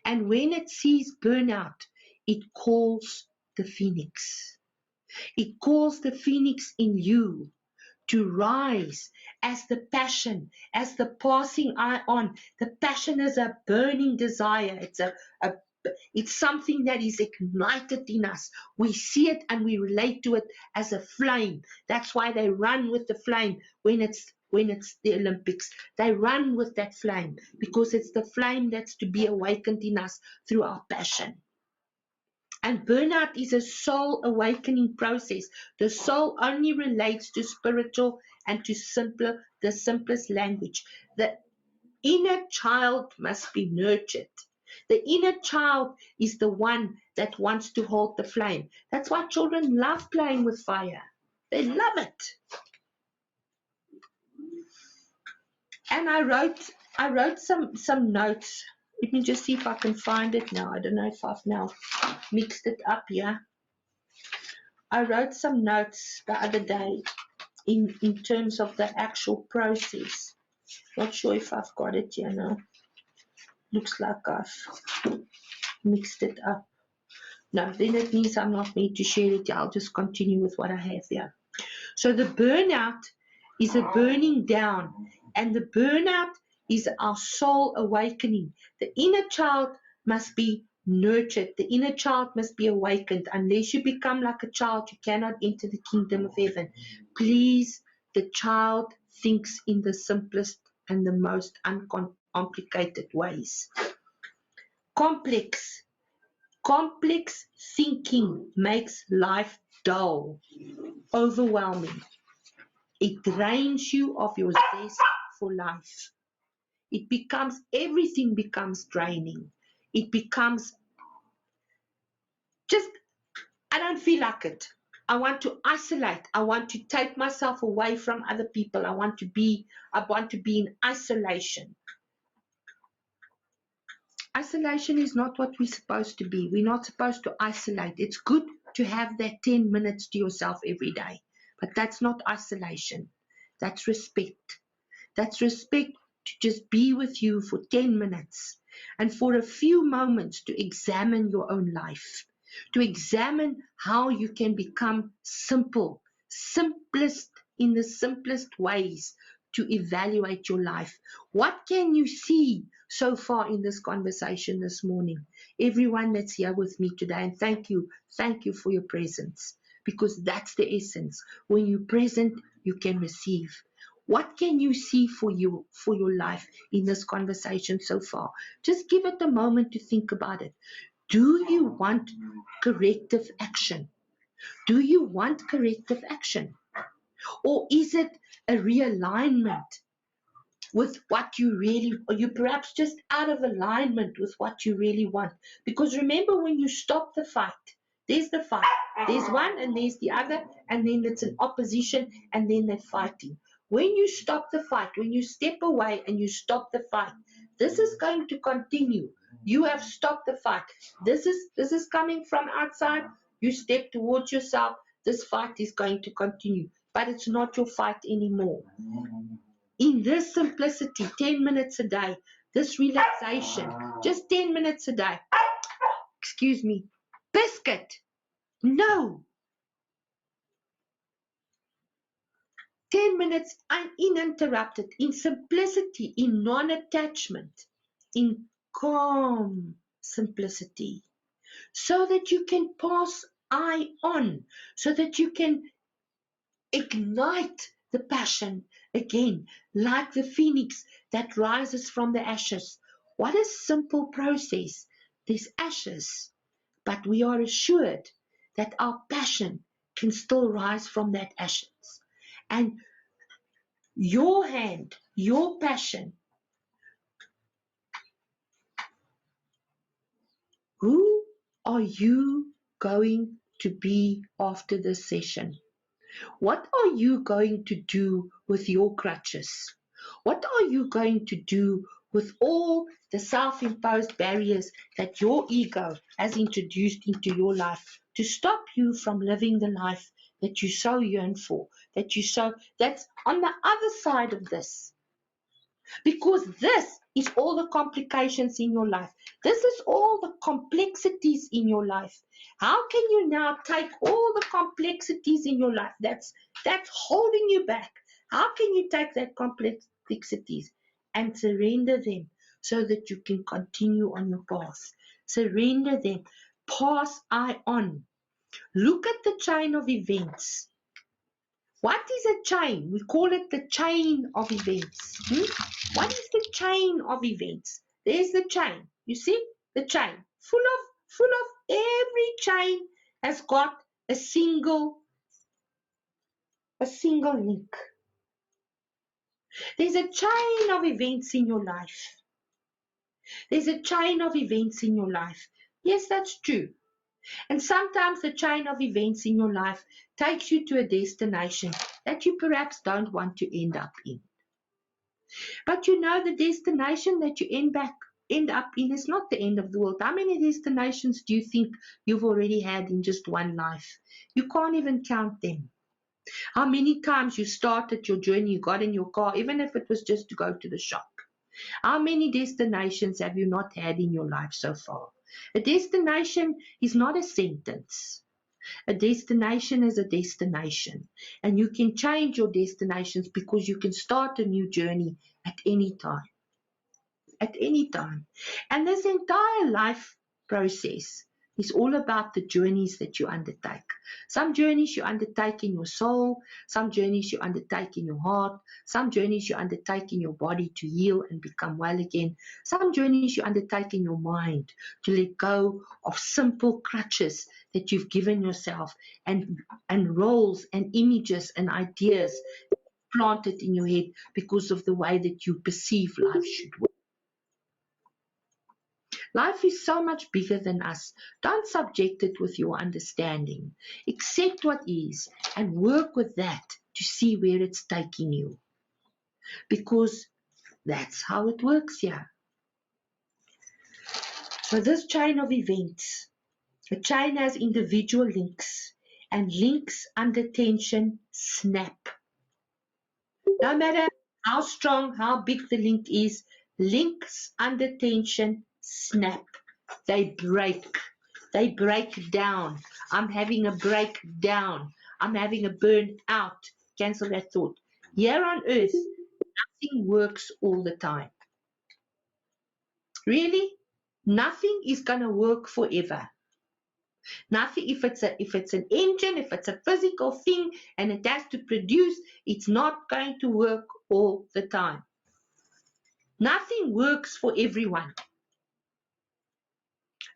And when it sees burnout, it calls the phoenix. It calls the phoenix in you to rise as the passion, as the passing eye on. The passion is a burning desire. It's something that is ignited in us. We see it and we relate to it as a flame. That's why they run with the flame when it's when it's the Olympics. They run with that flame because it's the flame that's to be awakened in us through our passion. And burnout is a soul awakening process. The soul only relates to spiritual and to the simplest language. The inner child must be nurtured. The inner child is the one that wants to hold the flame. That's why children love playing with fire. They love it. And I wrote some notes. Let me just see if I can find it now. I don't know if I've now mixed it up here. I wrote some notes the other day in terms of the actual process. Not sure if I've got it here now. Looks like I've mixed it up. No, then it means I'm not made to share it. I'll just continue with what I have there. So the burnout is a burning down, and the burnout is our soul awakening. The inner child must be nurtured. The inner child must be awakened. Unless you become like a child, you cannot enter the kingdom of heaven. Please, the child thinks in the simplest and the most uncomplicated ways. Complex thinking makes life dull, overwhelming. It drains you of your zest for life. Everything becomes draining. It becomes just, I don't feel like it. I want to isolate. I want to take myself away from other people. I want to be in isolation. Isolation is not what we're supposed to be. We're not supposed to isolate. It's good to have that 10 minutes to yourself every day. But that's not isolation. That's respect. That's respect to just be with you for 10 minutes and for a few moments to examine your own life, to examine how you can become simplest in the simplest ways to evaluate your life. What can you see so far in this conversation this morning? Everyone that's here with me today, and thank you for your presence, because that's the essence. When you're present, you can receive. What can you see for your life in this conversation so far? Just give it a moment to think about it. Do you want corrective action? Do you want corrective action? Or is it a realignment with what you really, or you perhaps just out of alignment with what you really want? Because remember, when you stop the fight, there's the fight. There's one and there's the other, and then it's an opposition, and then they're fighting. When you stop the fight, when you step away and you stop the fight, this is going to continue. You have stopped the fight. This is coming from outside. You step towards yourself. This fight is going to continue, but it's not your fight anymore. In this simplicity, 10 minutes a day, this relaxation, just 10 minutes a day. Excuse me. Biscuit. No. 10 minutes uninterrupted, in simplicity, in non-attachment, in calm simplicity, so that you can pass I on, so that you can ignite the passion again, like the phoenix that rises from the ashes. What a simple process. There's ashes, but we are assured that our passion can still rise from that ashes. And your hand, your passion. Who are you going to be after this session? What are you going to do with your crutches? What are you going to do with all the self-imposed barriers that your ego has introduced into your life to stop you from living the life that you so yearn for, that's on the other side of this? Because this is all the complications in your life. This is all the complexities in your life. How can you now take all the complexities in your life that's holding you back? How can you take that complexities and surrender them so that you can continue on your path? Surrender them. Pass I on. Look at the chain of events. What is a chain? We call it the chain of events. What is the chain of events? There's the chain. You see? The chain. Full of every chain has got a single link. There's a chain of events in your life. There's a chain of events in your life. Yes, that's true. And sometimes the chain of events in your life takes you to a destination that you perhaps don't want to end up in. But you know, the destination that you end up in is not the end of the world. How many destinations do you think you've already had in just one life? You can't even count them. How many times you started your journey, you got in your car, even if it was just to go to the shop? How many destinations have you not had in your life so far? A destination is not a sentence. A destination is a destination, and you can change your destinations because you can start a new journey at any time. At any time. And this entire life process is all about the journeys that you undertake. Some journeys you undertake in your soul, some journeys you undertake in your heart, some journeys you undertake in your body to heal and become well again, some journeys you undertake in your mind to let go of simple crutches that you've given yourself, and roles and images and ideas planted in your head because of the way that you perceive life should work. Life is so much bigger than us. Don't subject it with your understanding. Accept what is and work with that to see where it's taking you. Because that's how it works here. So this chain of events, the chain has individual links, and links under tension snap. No matter how strong, how big the link is, links under tension snap. They break. They break down. I'm having a breakdown. I'm having a burnout. Cancel that thought. Here on earth, nothing works all the time. Really? Nothing is going to work forever. Nothing, if it's an engine, if it's a physical thing and it has to produce, it's not going to work all the time. Nothing works for everyone.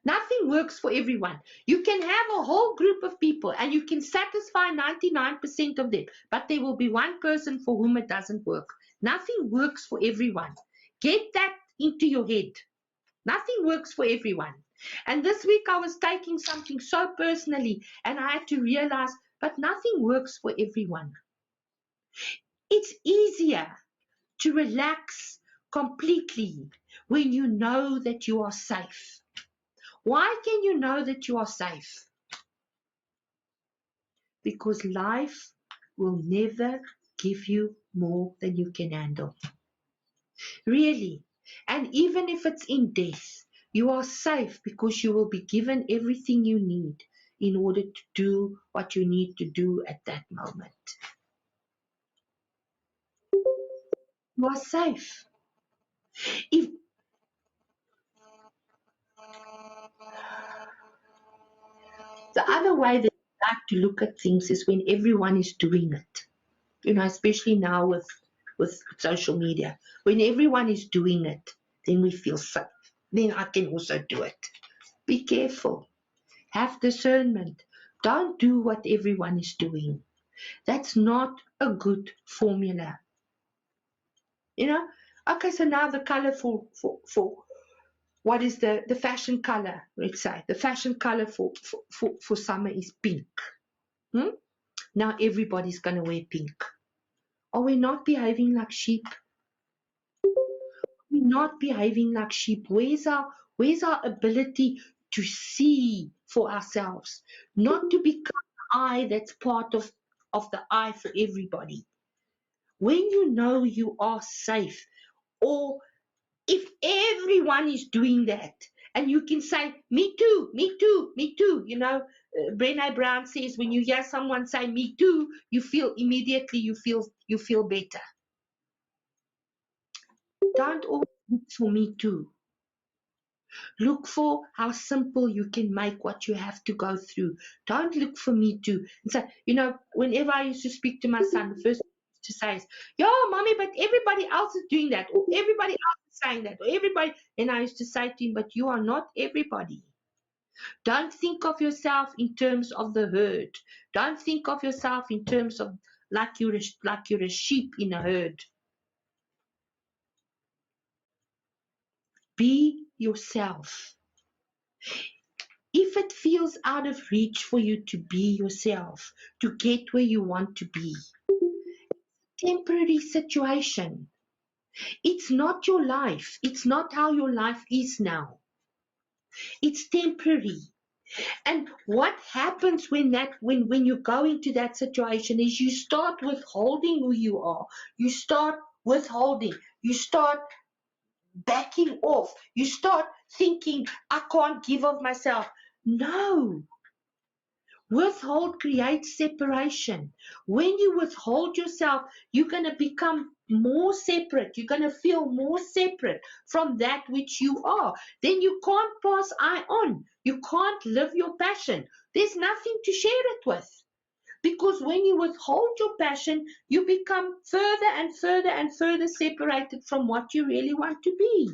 Nothing works for everyone. You can have a whole group of people and you can satisfy 99% of them, but there will be one person for whom it doesn't work. Nothing works for everyone. Get that into your head. Nothing works for everyone. And this week I was taking something so personally and I had to realize, but nothing works for everyone. It's easier to relax completely when you know that you are safe. Why can you know that you are safe? Because life will never give you more than you can handle. Really. And even if it's in death, you are safe because you will be given everything you need in order to do what you need to do at that moment. You are safe. If the other way that I like to look at things is when everyone is doing it. You know, especially now with social media. When everyone is doing it, then we feel safe. Then I can also do it. Be careful. Have discernment. Don't do what everyone is doing. That's not a good formula. You know? Okay, so now the color for what is the fashion color, let's say. The fashion color for summer is pink. Now everybody's going to wear pink. Are we not behaving like sheep? We're not behaving like sheep. Where's our ability to see for ourselves? Not to become the eye that's part of the eye for everybody. When you know you are safe, or if everyone is doing that, and you can say, me too, me too, me too. You know, Brené Brown says when you hear someone say me too, you feel immediately, you feel better. Don't always look for me too. Look for how simple you can make what you have to go through. Don't look for me to say, whenever I used to speak to my son, the first thing to say is, "Yo, mommy, but everybody else is doing that, or everybody else is saying that, or everybody." And I used to say to him, "But you are not everybody. Don't think of yourself in terms of the herd. Don't think of yourself in terms of like you're a sheep in a herd. Be yourself. If it feels out of reach for you to be yourself, to get where you want to be, temporary situation. It's not your life. It's not how your life is now. It's temporary. And what happens when you go into that situation is you start withholding who you are. You start withholding. You start backing off. You start thinking, I can't give of myself. No. Withhold creates separation. When you withhold yourself, you're going to become more separate. You're going to feel more separate from that which you are. Then you can't pass I on. You can't live your passion. There's nothing to share it with. Because when you withhold your passion, you become further and further and further separated from what you really want to be.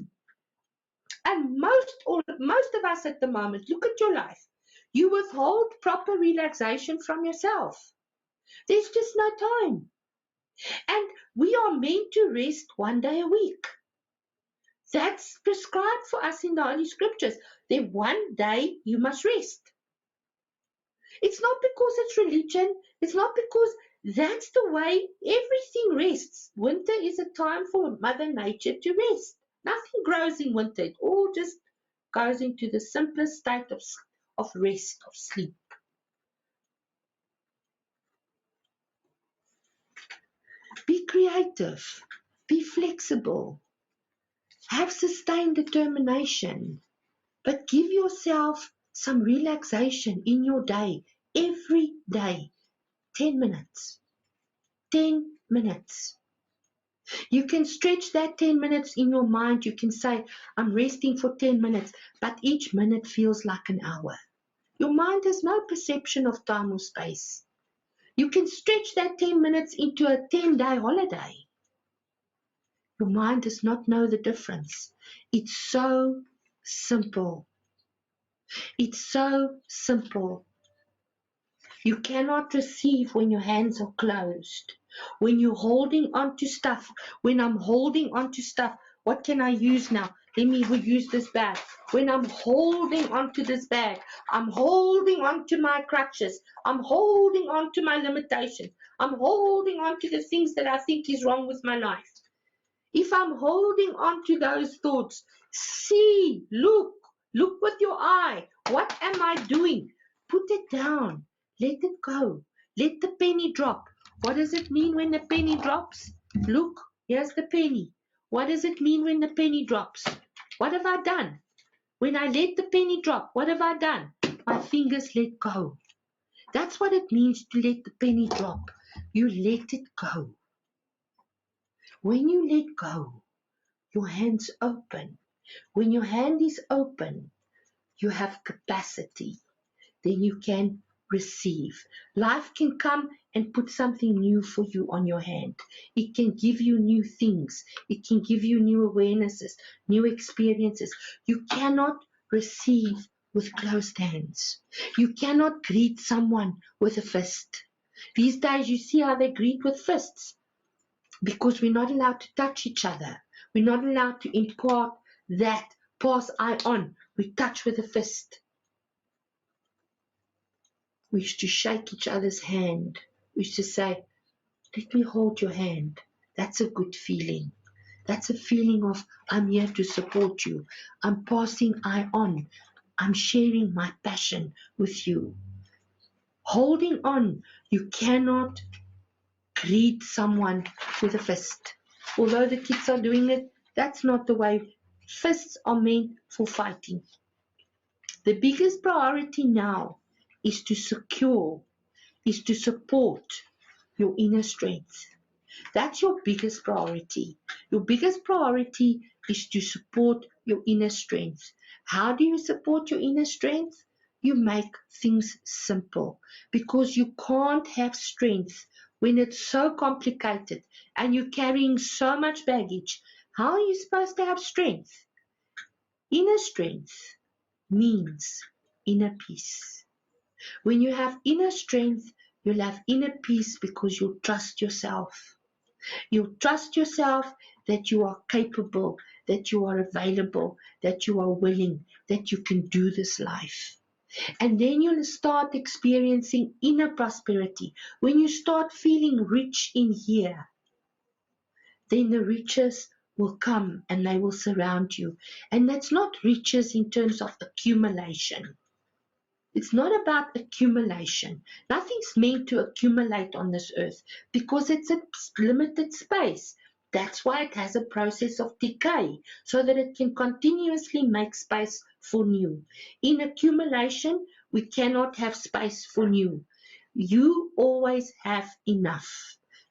And most of us at the moment, look at your life. You withhold proper relaxation from yourself. There's just no time. And we are meant to rest one day a week. That's prescribed for us in the Holy Scriptures. Then one day you must rest. It's not because it's religion. It's not because that's the way everything rests. Winter is a time for Mother Nature to rest. Nothing grows in winter. It all just goes into the simplest state of rest, of sleep. Be creative. Be flexible. Have sustained determination. But give yourself some relaxation in your day. Every day. 10 minutes. 10 minutes. You can stretch that 10 minutes in your mind. You can say, I'm resting for 10 minutes, but each minute feels like an hour. Your mind has no perception of time or space. You can stretch that 10 minutes into a 10-day holiday. Your mind does not know the difference. It's so simple. It's so simple. You cannot receive when your hands are closed. When you're holding on to stuff, when I'm holding on to stuff, what can I use now? Let me use this bag. When I'm holding on to this bag, I'm holding on to my crutches. I'm holding on to my limitations. I'm holding on to the things that I think is wrong with my life. If I'm holding on to those thoughts, see, look with your eye. What am I doing? Put it down. Let it go. Let the penny drop. What does it mean when the penny drops? Look, here's the penny. What does it mean when the penny drops? What have I done? When I let the penny drop, what have I done? My fingers let go. That's what it means to let the penny drop. You let it go. When you let go, your hands open. When your hand is open, you have capacity. Then you can receive. Life can come and put something new for you on your hand. It can give you new things. It can give you new awarenesses, new experiences. You cannot receive with closed hands. You cannot greet someone with a fist. These days you see how they greet with fists because we're not allowed to touch each other. We're not allowed to impart that, pass I on. We touch with a fist. We used to shake each other's hand. We used to say, let me hold your hand. That's a good feeling. That's a feeling of, I'm here to support you. I'm passing I on. I'm sharing my passion with you. Holding on, you cannot greet someone with a fist. Although the kids are doing it, that's not the way. Fists are meant for fighting. The biggest priority now is to secure, is to support your inner strength. That's your biggest priority. Your biggest priority is to support your inner strength. How do you support your inner strength? You make things simple, because you can't have strength when it's so complicated and you're carrying so much baggage. How are you supposed to have strength? Inner strength means inner peace. When you have inner strength, you'll have inner peace because you trust yourself. You trust yourself that you are capable, that you are available, that you are willing, that you can do this life. And then you'll start experiencing inner prosperity. When you start feeling rich in here, then the riches will come and they will surround you. And that's not riches in terms of accumulation. It's not about accumulation. Nothing's meant to accumulate on this earth because it's a limited space. That's why it has a process of decay, so that it can continuously make space for new. In accumulation, we cannot have space for new. You always have enough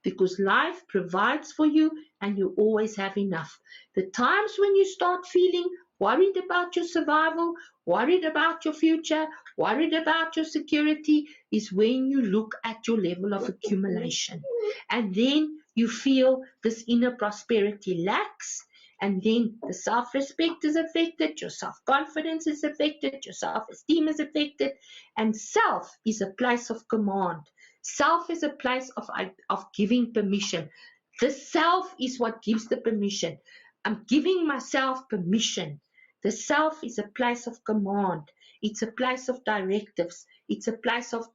because life provides for you and you always have enough. The times when you start feeling worried about your survival, worried about your future, worried about your security is when you look at your level of accumulation. And then you feel this inner prosperity lacks, and then the self-respect is affected, your self-confidence is affected, your self-esteem is affected, and self is a place of command. Self is a place of giving permission. The self is what gives the permission. I'm giving myself permission. The self is a place of command. It's a place of directives. It's a place of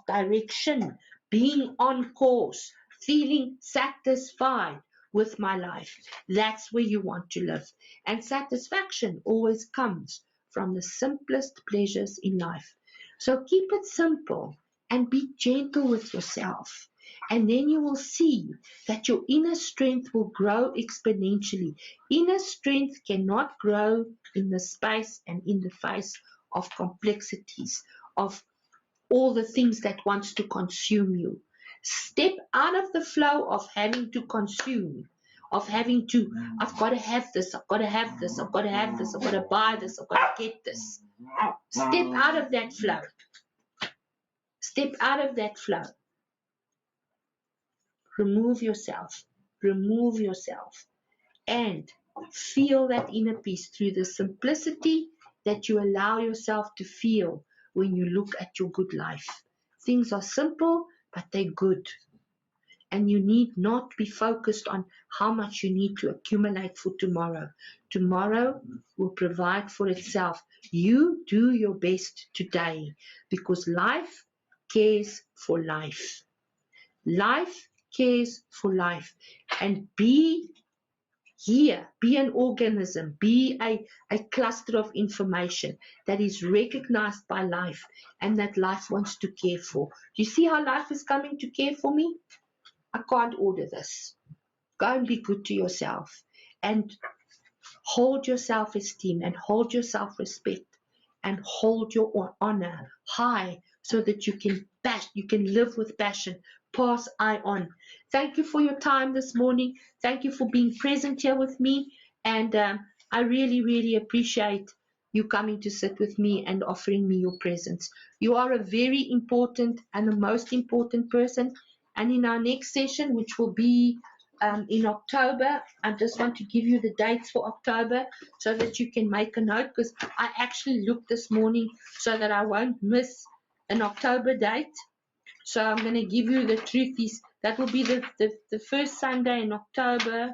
direction, being on course, feeling satisfied with my life. That's where you want to live. And satisfaction always comes from the simplest pleasures in life. So keep it simple and be gentle with yourself. And then you will see that your inner strength will grow exponentially. Inner strength cannot grow in the space and in the face of complexities, of all the things that wants to consume you. Step out of the flow of having to consume, of having to, I've got to have this, I've got to have this, I've got to have this, I've got to buy this, I've got to get this. Step out of that flow. Step out of that flow. Remove yourself. Remove yourself. And feel that inner peace through the simplicity that you allow yourself to feel when you look at your good life. Things are simple, but they're good. And you need not be focused on how much you need to accumulate for tomorrow. Tomorrow will provide for itself. You do your best today because life cares for life. Life cares for life. And be here, be an organism, be a cluster of information that is recognized by life and that life wants to care for. You see how life is coming to care for me? I can't order this. Go and be good to yourself and hold your self-esteem and hold your self-respect and hold your honor high so that you can live with passion. Pass I on. Thank you for your time this morning. Thank you for being present here with me. And I really, really appreciate you coming to sit with me and offering me your presence. You are a very important and the most important person. And in our next session, which will be in October, I just want to give you the dates for October so that you can make a note, because I actually looked this morning so that I won't miss an October date. So I'm going to give you the truth is that will be the first Sunday in October,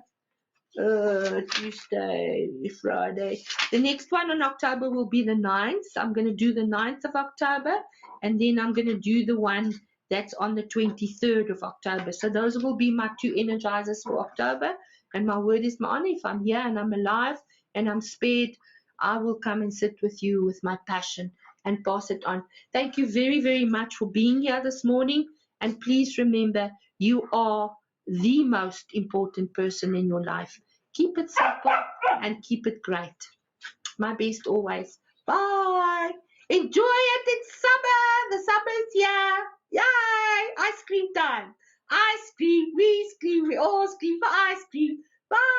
Tuesday, Friday. The next one in October will be the 9th. I'm going to do the 9th of October, and then I'm going to do the one that's on the 23rd of October. So those will be my two energizers for October. And my word is my honor, if I'm here and I'm alive and I'm spared, I will come and sit with you with my passion and pass it on. Thank you very, very much for being here this morning. And please remember, you are the most important person in your life. Keep it simple and keep it great. My best always. Bye. Enjoy it. It's summer. The summer is here. Yay. Ice cream time. Ice cream, we scream, we all scream for ice cream. Bye.